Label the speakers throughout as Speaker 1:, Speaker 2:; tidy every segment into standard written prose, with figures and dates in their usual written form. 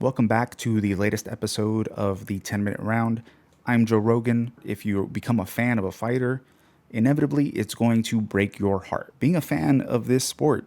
Speaker 1: Welcome back to the latest episode of the 10-Minute Round. I'm Joe Rogan. If you become a fan of a fighter, inevitably it's going to break your heart. Being a fan of this sport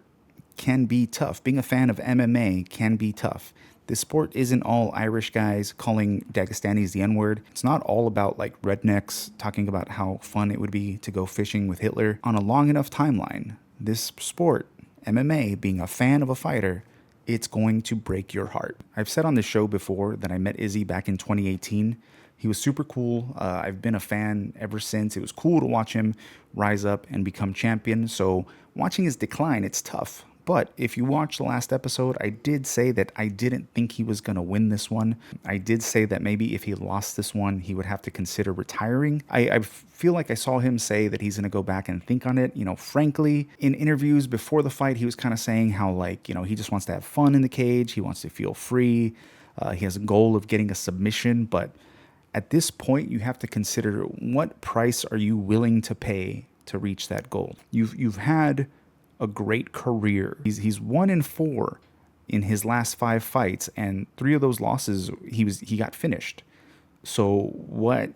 Speaker 1: can be tough. Being a fan of MMA can be tough. This sport isn't all Irish guys calling Dagestanis the N-word. It's not all about like rednecks talking about how fun it would be to go fishing with Hitler. On a long enough timeline, this sport, MMA, being a fan of a fighter, it's going to break your heart. I've said on this show before that I met Izzy back in 2018. He was super cool. I've been a fan ever since. It was cool to watch him rise up and become champion. So watching his decline, it's tough. But if you watch the last episode, I did say that I didn't think he was going to win this one. I did say that maybe if he lost this one, he would have to consider retiring. I feel like I saw him say that he's going to go back and think on it. You know, frankly, in interviews before the fight, he was kind of saying how, like, you know, he just wants to have fun in the cage. He wants to feel free. He has a goal of getting a submission. But at this point, you have to consider what price are you willing to pay to reach that goal. You've had a great career. He's 1-4 in his last 5 fights, and 3 of those losses he got finished. So what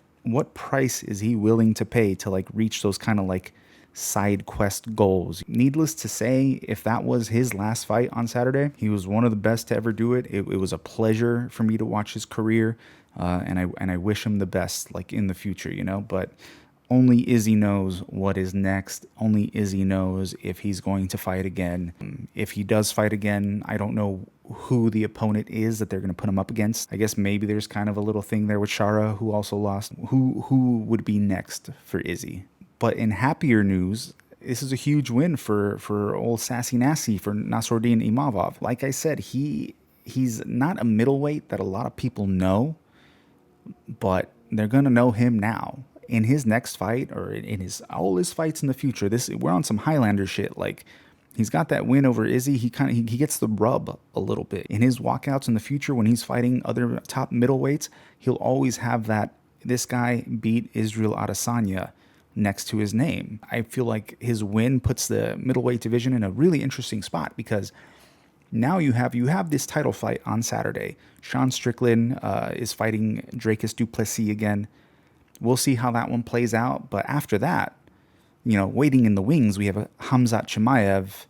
Speaker 1: price is he willing to pay to like reach those kind of like side quest goals? Needless to say, if that was his last fight on Saturday, he was one of the best to ever do it. It was a pleasure for me to watch his career, and I wish him the best like in the future, you know. But only Izzy knows what is next. Only Izzy knows if he's going to fight again. If he does fight again, I don't know who the opponent is that they're going to put him up against. I guess maybe there's kind of a little thing there with Shara, who also lost. Who would be next for Izzy? But in happier news, this is a huge win for old Sassy Nassy, for Nassourdine Imavov. Like I said, he's not a middleweight that a lot of people know, but they're going to know him now. In his next fight, or in all his fights in the future, we're on some Highlander shit. Like, he's got that win over Izzy. He gets the rub a little bit in his walkouts in the future when he's fighting other top middleweights. He'll always have that. This guy beat Israel Adesanya next to his name. I feel like his win puts the middleweight division in a really interesting spot, because now you have this title fight on Saturday. Sean Strickland is fighting Dracus du Plessis again. We'll see how that one plays out. But after that, you know, waiting in the wings, we have a Khamzat Chimaev.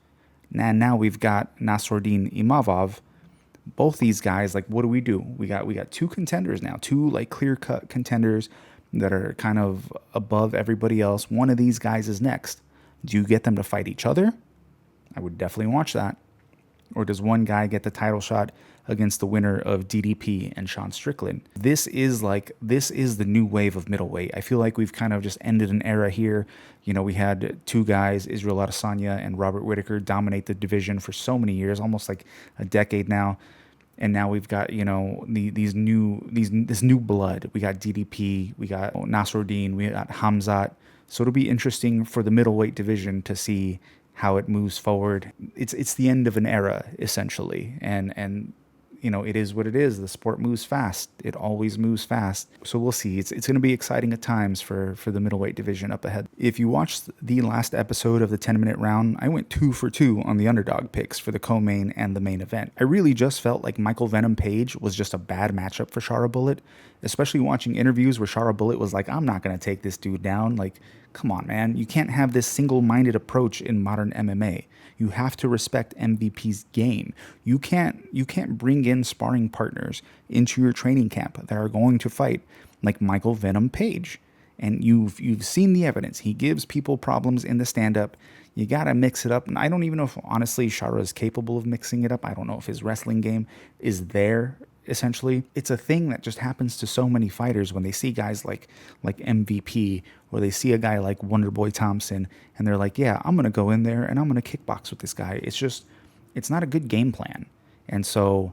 Speaker 1: And now we've got Nassourdine Imavov. Both these guys, like, what do? We got 2 contenders now, 2 like clear-cut contenders that are kind of above everybody else. One of these guys is next. Do you get them to fight each other? I would definitely watch that. Or does one guy get the title shot against the winner of DDP and Sean Strickland? This is the new wave of middleweight. I feel like we've kind of just ended an era here. You know, we had 2 guys, Israel Adesanya and Robert Whittaker, dominate the division for so many years, almost like a decade now. And now we've got, you know, this new blood. We got DDP, we got Nassourdine, we got Khamzat. So it'll be interesting for the middleweight division to see how it moves forward. It's the end of an era, essentially, and you know, it is what it is. The sport moves fast. It always moves fast. So we'll see. It's going to be exciting at times for the middleweight division up ahead. If you watched the last episode of the 10-minute round, I went 2 for 2 on the underdog picks for the co-main and the main event. I really just felt like Michael Venom Page was just a bad matchup for Shara Bullet, especially watching interviews where Shara Bullet was like, I'm not going to take this dude down. Like, come on, man. You can't have this single-minded approach in modern MMA. You have to respect MVP's game. You can't bring in sparring partners into your training camp that are going to fight like Michael Venom Page. And you've seen the evidence. He gives people problems in the stand-up. You got to mix it up. And I don't even know if, honestly, Shara is capable of mixing it up. I don't know if his wrestling game is there. Essentially, it's a thing that just happens to so many fighters when they see guys like MVP, or they see a guy like Wonderboy Thompson, and they're like, yeah, I'm going to go in there and I'm going to kickbox with this guy. It's not a good game plan. And so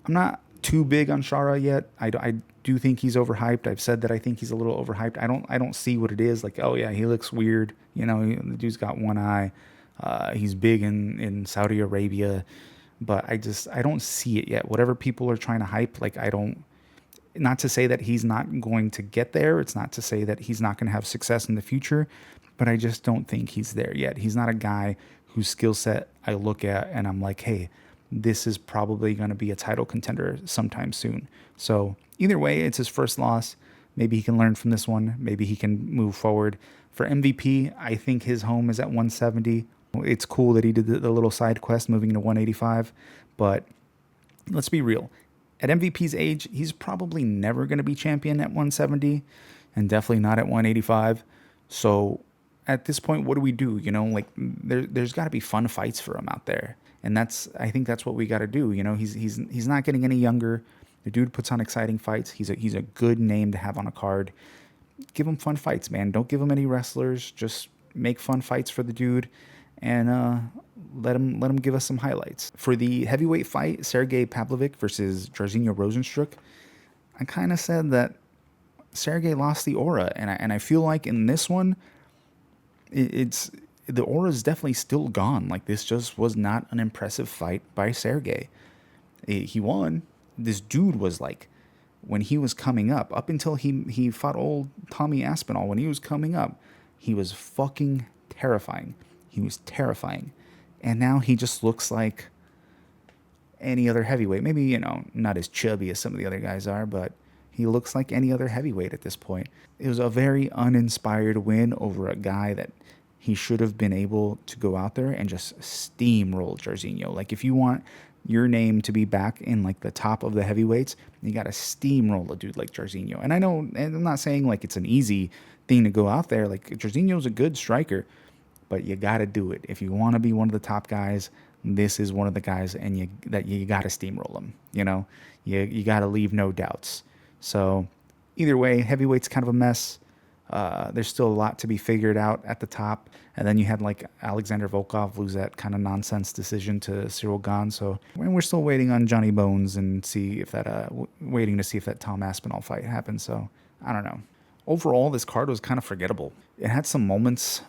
Speaker 1: I'm not too big on Shara yet. I do think he's overhyped. I've said that I think he's a little overhyped. I don't see what it is. Like, oh yeah, he looks weird. You know, the dude's got one eye. He's big in Saudi Arabia. But I don't see it yet. Whatever people are trying to hype, like, not to say that he's not going to get there. It's not to say that he's not going to have success in the future, but I just don't think he's there yet. He's not a guy whose skill set I look at and I'm like, hey, this is probably going to be a title contender sometime soon. So either way, it's his first loss. Maybe he can learn from this one. Maybe he can move forward. For MVP, I think his home is at 170. It's cool that he did the little side quest moving to 185, but let's be real. At MVP's age, he's probably never going to be champion at 170 and definitely not at 185. So at this point, what do we do? Like there's got to be fun fights for him out there. And I think that's what we got to do. He's not getting any younger. The dude puts on exciting fights. He's a good name to have on a card. Give him fun fights, man. Don't give him any wrestlers. Just make fun fights for the dude, and let him give us some highlights. For the heavyweight fight, Sergey Pavlovich versus Jairzinho Rozenstruik, I kind of said that Sergey lost the aura, and I feel like in this one, it's the aura is definitely still gone. Like, this just was not an impressive fight by Sergey. He won. This dude was like, when he was coming up until he fought old Tommy Aspinall, when he was coming up, he was fucking terrifying. He was terrifying. And now he just looks like any other heavyweight. Maybe, not as chubby as some of the other guys are, but he looks like any other heavyweight at this point. It was a very uninspired win over a guy that he should have been able to go out there and just steamroll Jairzinho. Like, if you want your name to be back in like the top of the heavyweights, you got to steamroll a dude like Jairzinho. And I know, and I'm not saying like it's an easy thing to go out there. Like, Jairzinho's a good striker, but you got to do it. If you want to be one of the top guys, this is one of the guys, and you got to steamroll him. You got to leave no doubts. So either way, heavyweight's kind of a mess. There's still a lot to be figured out at the top. And then you had like Alexander Volkov lose that kind of nonsense decision to Cyril Gane. So we're still waiting on Johnny Bones and see if that, waiting to see if that Tom Aspinall fight happens. So I don't know. Overall, this card was kind of forgettable. It had some moments.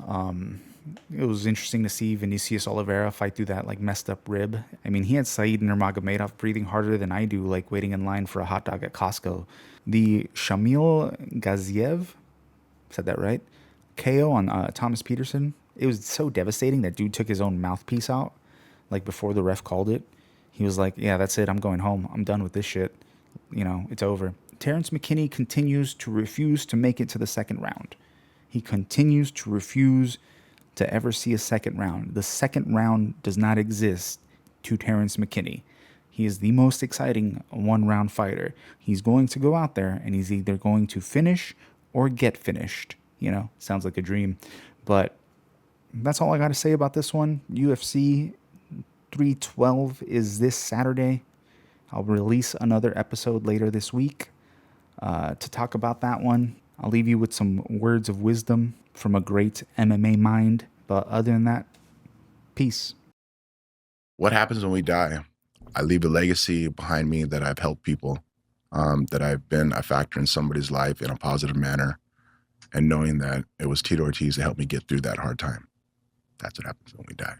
Speaker 1: It was interesting to see Vinicius Oliveira fight through that like messed up rib. I mean, he had Said Nurmagomedov breathing harder than I do, like waiting in line for a hot dog at Costco. The Shamil Gaziev, said that right? KO on Thomas Peterson. It was so devastating that dude took his own mouthpiece out, like before the ref called it. He was like, yeah, that's it. I'm going home. I'm done with this shit. It's over. Terrence McKinney continues to refuse to make it to the second round. He continues to refuse to ever see a second round. The second round does not exist to Terrence McKinney. He is the most exciting one-round fighter. He's going to go out there and he's either going to finish or get finished. Sounds like a dream. But that's all I got to say about this one. UFC 312 is this Saturday. I'll release another episode later this week to talk about that one. I'll leave you with some words of wisdom from a great MMA mind. But other than that, peace.
Speaker 2: What happens when we die? I leave a legacy behind me that I've helped people, that I've been a factor in somebody's life in a positive manner, and knowing that it was Tito Ortiz that helped me get through that hard time. That's what happens when we die.